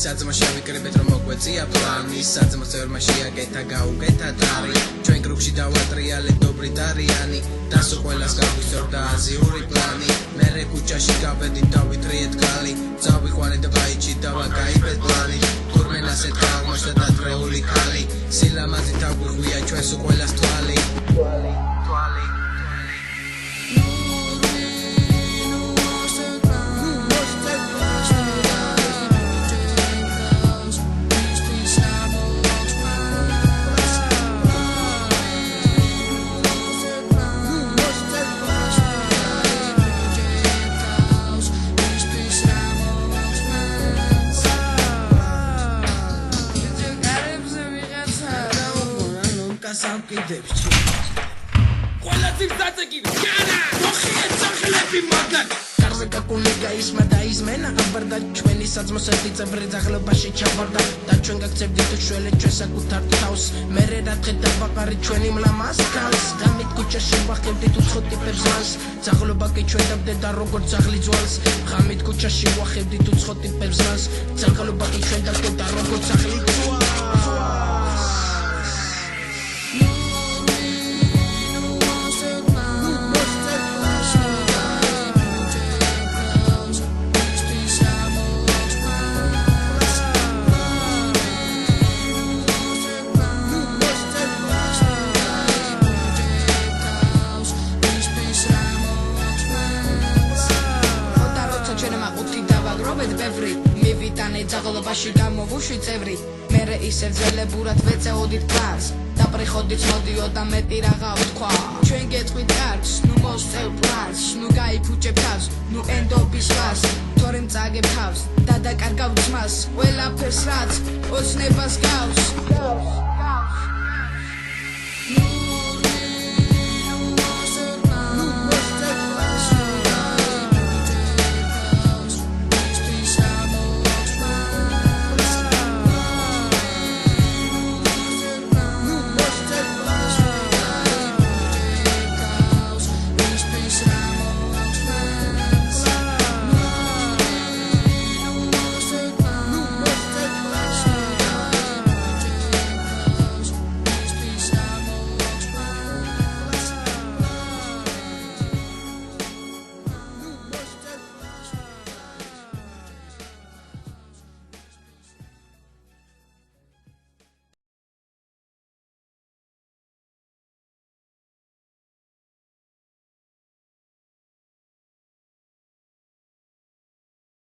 საძმო შევიკრიბეთ რომ მოგვეწია პლანი საძმო წევრმა შეაკეთა გაუკეთა დარი ჩვენ კრუგში დავატრიალეთ დობრი დარიანი დასო ყველას გავისწორდა აზიური პლანი მერე ქუჩაში გავედით დავითრიეთ კალი წავიყვანე და ბაიჩი დავაკაიბეთ პლანი თურმე ასეთ გავმოშთა დათრეული ხალი სილამაზით დაგვიხვია ჩვენს ყველას თვალი ყველა ძირწაწეგი განა მოხიეთ სახელები მაგან კარზე გაკუნი გაისმა და იზმენა აბარდა ჩვენი საძმოს ერთი წევრი ძაღლობაში ჩავარდა და ჩვენ გაქცევდით უშველეთ ჩვენ საკუთარ თავს მერე რა ხედა ბაყარი ჩვენი მლამას ქალს გამით ქუჩაში ვახევდით უცხო ტიპებს მანს ძაღლობა კი ჩვენ დავდედა როგორც ძაღლი ძვალს ღამით ქუჩაში ვახევდით უცხო ტიპებს მანს ძაღლობა კი ჩვენ დავდედა როგორც ძაღლი ძვალს მივიტანე ძაღლობაში გამოვუშვი წევრი მერე ისე ძველებურად ვეწეოდით კარს დაპრიხოდით მოდიოდა მეტი რაღა ვთქვა ჩვენ გეტყვით კარგს ნუ მოსწევ პლანს ნუ გაიფუჭებ თავს ნუ ენდობის ხას თორემ წაგებ თავს და დაკარგავ ძმას ყველაფერს რაც ოცნებას გავს